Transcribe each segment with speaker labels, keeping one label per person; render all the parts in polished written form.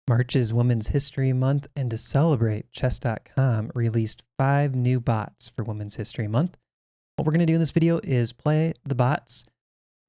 Speaker 1: March is Women's History Month, and to celebrate, chess.com released 5 new bots for Women's History Month. What we're going to do in this video is play the bots,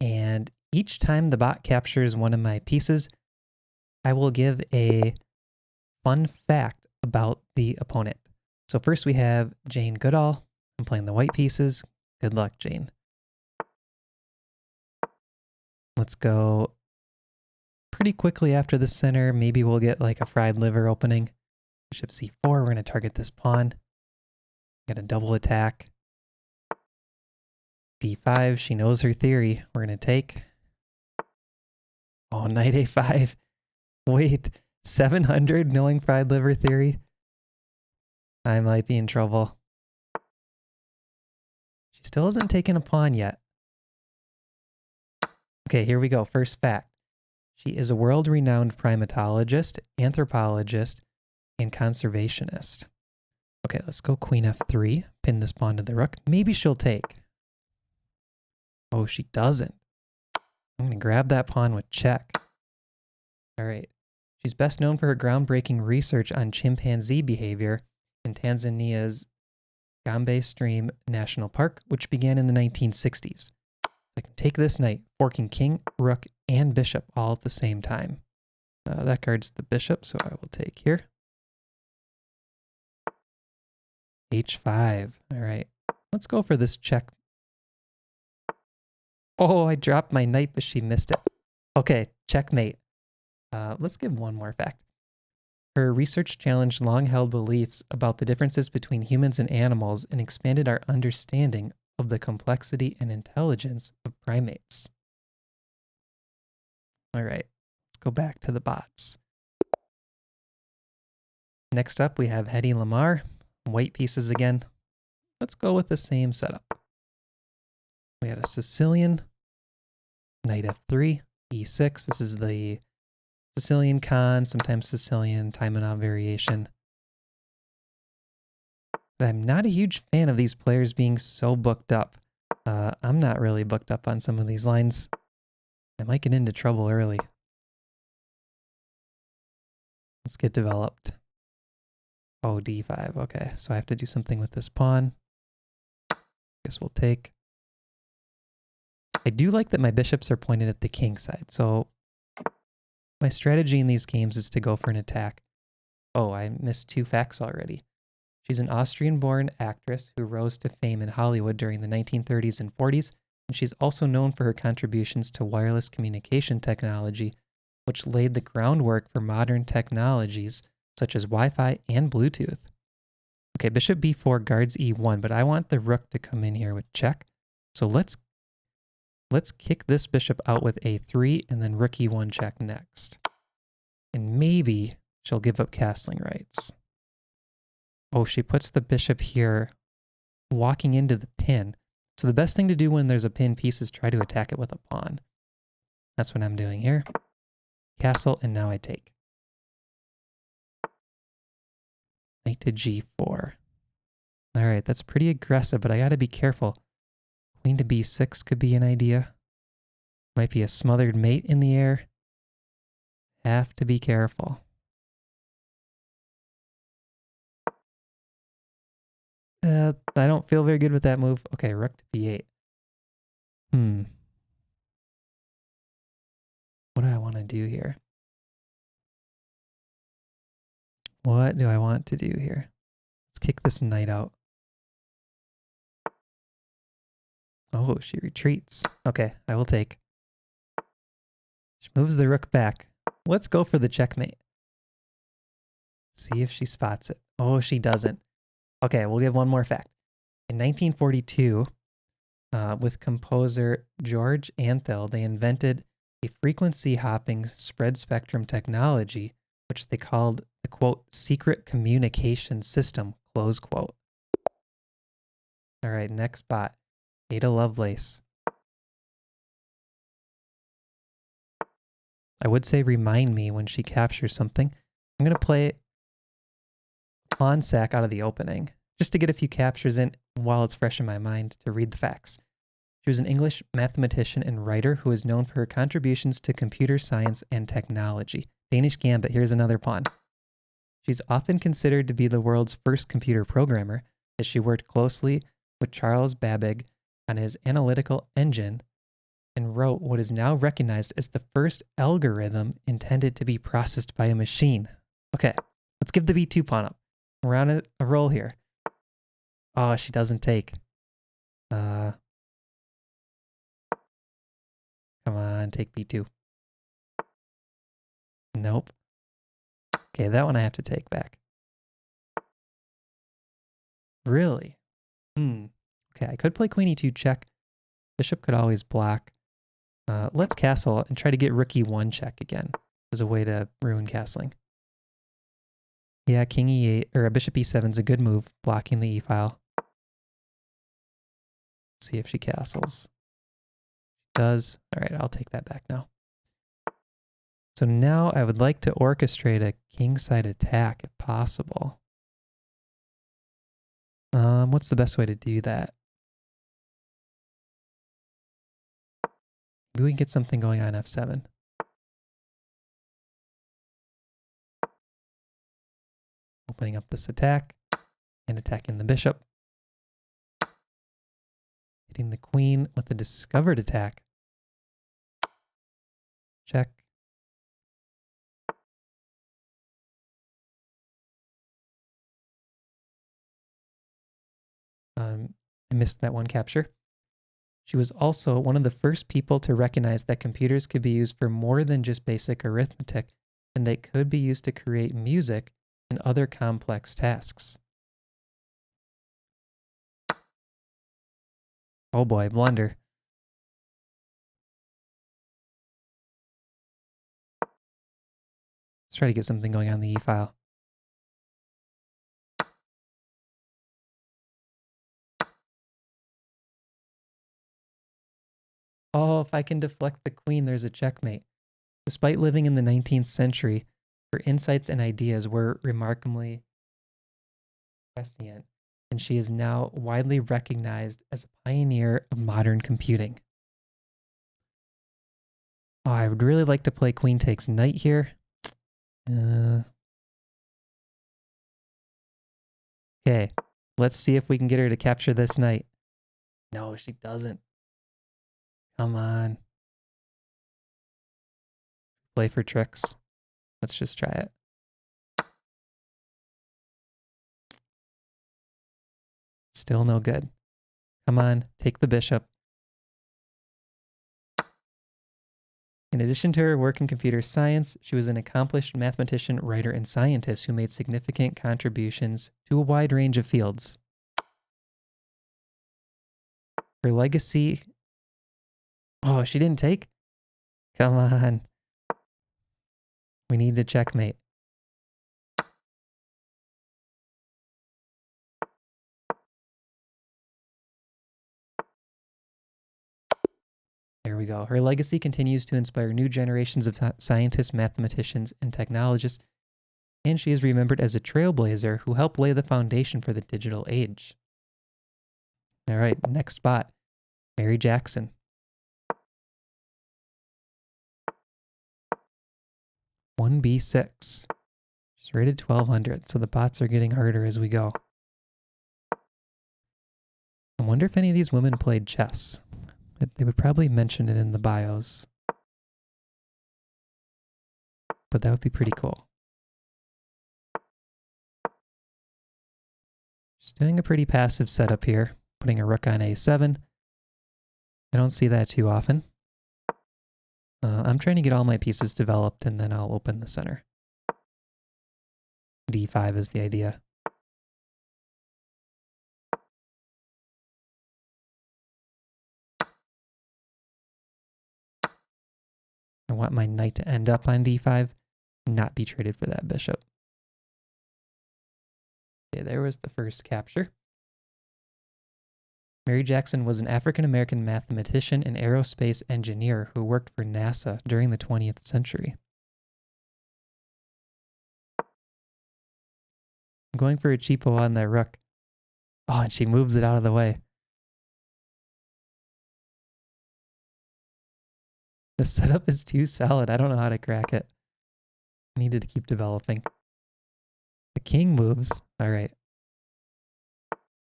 Speaker 1: and each time the bot captures one of my pieces, I will give a fun fact about the opponent. So first we have Jane Goodall. I'm playing the white pieces. Good luck, Jane. Let's go pretty quickly after the center. Maybe we'll get like a fried liver opening. Bishop c4. We're going to target this pawn. Get a double attack. d5. She knows her theory. We're going to take. Oh, knight a5. Wait, 700 knowing fried liver theory? I might be in trouble. She still hasn't taken a pawn yet. Okay, here we go. First fact. She is a world-renowned primatologist, anthropologist, and conservationist. Okay, let's go queen f3. Pin this pawn to the rook. Maybe she'll take. Oh, she doesn't. I'm going to grab that pawn with check. All right. She's best known for her groundbreaking research on chimpanzee behavior in Tanzania's Gombe Stream National Park, which began in the 1960s. I can take this knight, forking king, rook, and bishop all at the same time. That guards the bishop, so I will take here. h5. All right. Let's go for this check. Oh, I dropped my knight, but she missed it. Okay, checkmate. Let's give one more fact. Her research challenged long-held beliefs about the differences between humans and animals and expanded our understanding of the complexity and intelligence of primates. All right, let's go back to the bots. Next up, we have Hedy Lamarr, white pieces again. Let's go with the same setup. We had a Sicilian, knight f3, e6. This is the Sicilian Khan, sometimes Sicilian Taimanov variation. But I'm not a huge fan of these players being so booked up. I'm not really booked up on some of these lines. I might get into trouble early. Let's get developed. Oh, d5. Okay, so I have to do something with this pawn. Guess we'll take. I do like that my bishops are pointed at the king side, so my strategy in these games is to go for an attack. Oh, I missed 2 facts already. She's an Austrian-born actress who rose to fame in Hollywood during the 1930s and 40s, and she's also known for her contributions to wireless communication technology, which laid the groundwork for modern technologies such as Wi-Fi and Bluetooth. Okay, bishop b4 guards e1, but I want the rook to come in here with check. So let's kick this bishop out with a3 and then rook e1 check next. And maybe she'll give up castling rights. Oh, she puts the bishop here, walking into the pin. So the best thing to do when there's a pin piece is try to attack it with a pawn. That's what I'm doing here. Castle, and now I take. Knight to g4. All right, that's pretty aggressive, but I gotta be careful. Queen to b6 could be an idea. Might be a smothered mate in the air. Have to be careful. I don't feel very good with that move. Okay, rook to b8. What do I want to do here? What do I want to do here? Let's kick this knight out. Oh, she retreats. Okay, I will take. She moves the rook back. Let's go for the checkmate. See if she spots it. Oh, she doesn't. Okay, we'll give one more fact. In 1942, with composer George Antheil, they invented a frequency hopping spread spectrum technology, which they called the, quote, secret communication system, close quote. All right, next bot, Hedy Lovelace. I would say remind me when she captures something. I'm going to play pawn sack out of the opening, just to get a few captures in while it's fresh in my mind to read the facts. She was an English mathematician and writer who is known for her contributions to computer science and technology. Danish gambit. Here's another pawn. She's often considered to be the world's first computer programmer, as she worked closely with Charles Babbage on his analytical engine and wrote what is now recognized as the first algorithm intended to be processed by a machine. Okay, let's give the b2 pawn up. We're on a roll here. Oh, she doesn't take. Come on, take b2. Nope. Okay, that one I have to take back. Really? Okay, I could play queen e2 check. Bishop could always block. Let's castle and try to get rook e1 check again as a way to ruin castling. Yeah, king e8 or a bishop e7 is a good move, blocking the e file. See if she castles. Does. All right, I'll take that back now. So now I would like to orchestrate a kingside attack if possible. What's the best way to do that? Maybe we can get something going on f7. Opening up this attack and attacking the bishop. Hitting the queen with the discovered attack. Check. I missed that one capture. She was also one of the first people to recognize that computers could be used for more than just basic arithmetic, and they could be used to create music and other complex tasks. Oh boy, blunder. Let's try to get something going on the e-file. Oh, if I can deflect the queen, there's a checkmate. Despite living in the 19th century, her insights and ideas were remarkably prescient, and she is now widely recognized as a pioneer of modern computing. Oh, I would really like to play queen takes knight here. Okay, let's see if we can get her to capture this knight. No, she doesn't. Come on. Play for tricks. Let's just try it. Still no good. Come on, take the bishop. In addition to her work in computer science, she was an accomplished mathematician, writer, and scientist who made significant contributions to a wide range of fields. Her legacy... Oh, she didn't take? Come on. We need to checkmate. There we go. Her legacy continues to inspire new generations of scientists, mathematicians, and technologists, and she is remembered as a trailblazer who helped lay the foundation for the digital age. All right, next spot, Mary Jackson. 1b6. She's rated 1200, so the bots are getting harder as we go. I wonder if any of these women played chess. They would probably mention it in the bios. But that would be pretty cool. Just doing a pretty passive setup here, putting a rook on a7. I don't see that too often. I'm trying to get all my pieces developed and then I'll open the center. d5 is the idea. I want my knight to end up on d5, not be traded for that bishop. Okay, there was the first capture. Mary Jackson was an African-American mathematician and aerospace engineer who worked for NASA during the 20th century. I'm going for a cheapo on that rook. Oh, and she moves it out of the way. The setup is too solid. I don't know how to crack it. Needed to keep developing. The king moves. All right.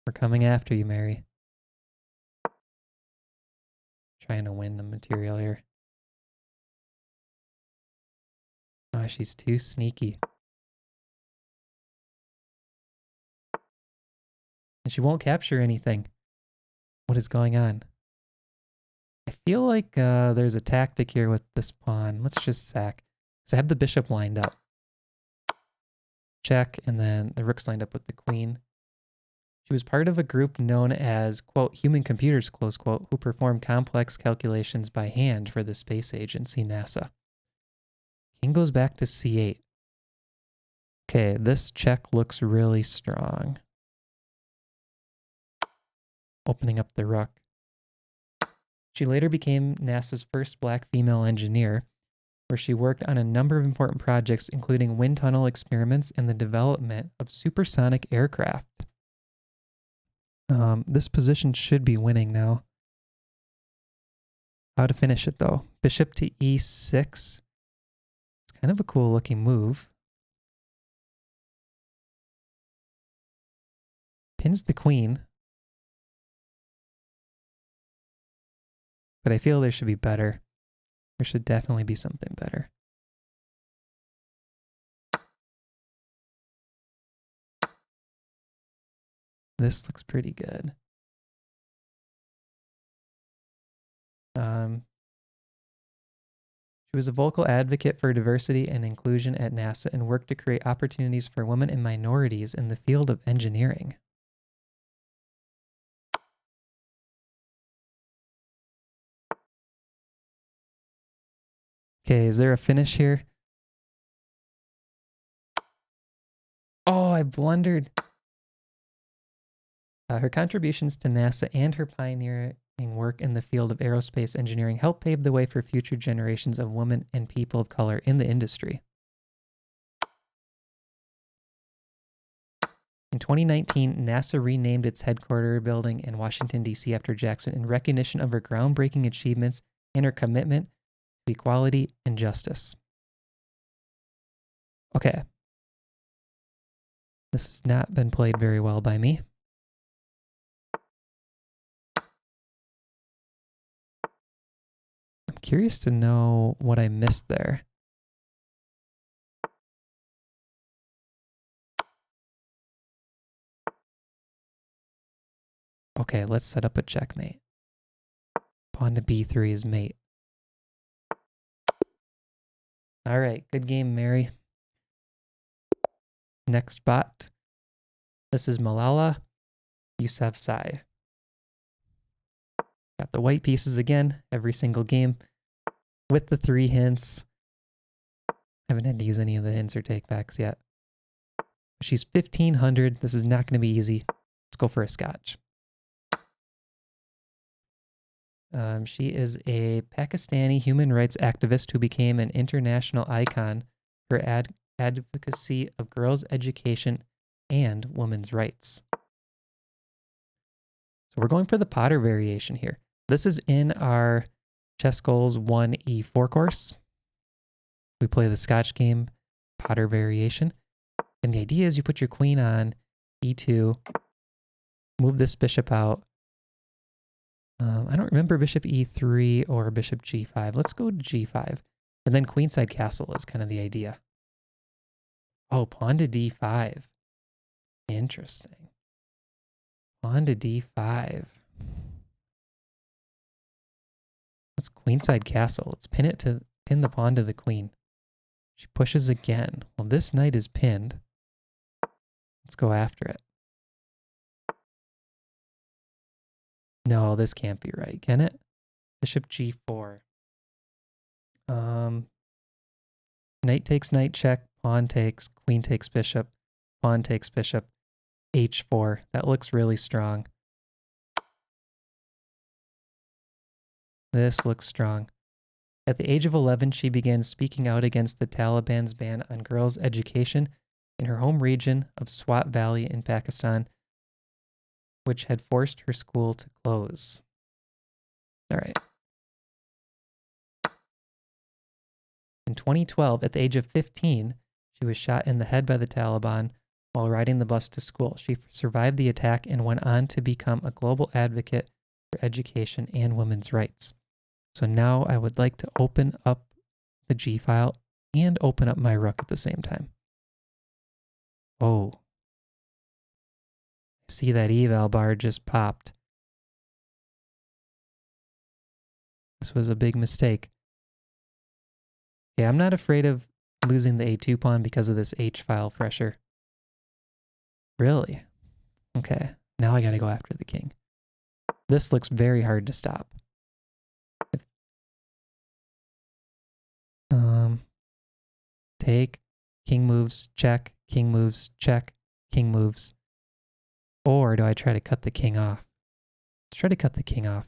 Speaker 1: We're coming after you, Mary. Trying to win the material here. Oh, she's too sneaky. And she won't capture anything. What is going on? I feel like there's a tactic here with this pawn. Let's just sack. So I have the bishop lined up. Check, and then the rook's lined up with the queen. She was part of a group known as, quote, human computers, close quote, who perform complex calculations by hand for the space agency NASA. King goes back to c8. Okay, this check looks really strong. Opening up the rook. She later became NASA's first black female engineer, where she worked on a number of important projects, including wind tunnel experiments and the development of supersonic aircraft. This position should be winning now. How to finish it, though? Bishop to e6. It's kind of a cool looking move. Pins the queen. But I feel there should be better. There should definitely be something better. This looks pretty good. She was a vocal advocate for diversity and inclusion at NASA and worked to create opportunities for women and minorities in the field of engineering. Okay, is there a finish here? Oh, I blundered. Her contributions to NASA and her pioneering work in the field of aerospace engineering helped pave the way for future generations of women and people of color in the industry. In 2019, NASA renamed its headquarters building in Washington, D.C. after Jackson in recognition of her groundbreaking achievements and her commitment to equality and justice. Okay. This has not been played very well by me. I'm curious to know what I missed there. Okay, let's set up a checkmate. Pawn to b3 is mate. All right, good game, Mary. Next bot. This is Malala Yousafzai. Got the white pieces again, every single game, with the 3 hints. Haven't had to use any of the hints or takebacks yet. She's 1500. This is not going to be easy. Let's go for a scotch. She is a Pakistani human rights activist who became an international icon for advocacy of girls' education and women's rights. So we're going for the Potter variation here. This is in our ChessGoals 1E4 course. We play the Scotch game, Potter variation. And the idea is you put your queen on e2, move this bishop out. I don't remember bishop e3 or bishop g5. Let's go to g5. And then queenside castle is kind of the idea. Oh, pawn to d5. Interesting. Pawn to d5. Let's queenside castle. Let's pin the pawn to the queen. She pushes again. Well, this knight is pinned. Let's go after it. No, this can't be right, can it? Bishop g4. Knight takes knight check, pawn takes, queen takes bishop, pawn takes bishop, h4. That looks really strong. This looks strong. At the age of 11, she began speaking out against the Taliban's ban on girls' education in her home region of Swat Valley in Pakistan, which had forced her school to close. All right. In 2012, at the age of 15, she was shot in the head by the Taliban while riding the bus to school. She survived the attack and went on to become a global advocate for education and women's rights. So now I would like to open up the G file and open up my rook at the same time. Oh, I see that eval bar just popped. This was a big mistake. Okay, I'm not afraid of losing the A2 pawn because of this H file pressure. Really? Okay, now I gotta go after the king. This looks very hard to stop. Take, king moves, check, king moves, check, king moves. Or do I try to cut the king off? Let's try to cut the king off.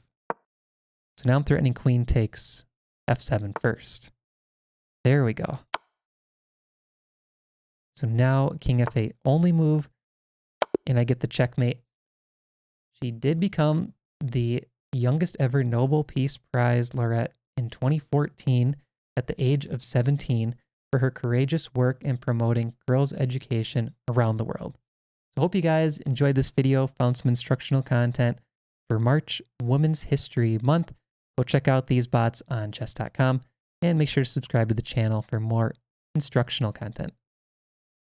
Speaker 1: So now I'm threatening queen takes f7 first. There we go. So now king f8 only move, and I get the checkmate. She did become the youngest ever Nobel Peace Prize laureate in 2014 at the age of 17 for her courageous work in promoting girls' education around the world. So I hope you guys enjoyed this video, found some instructional content for March Women's History Month. Go check out these bots on chess.com and make sure to subscribe to the channel for more instructional content.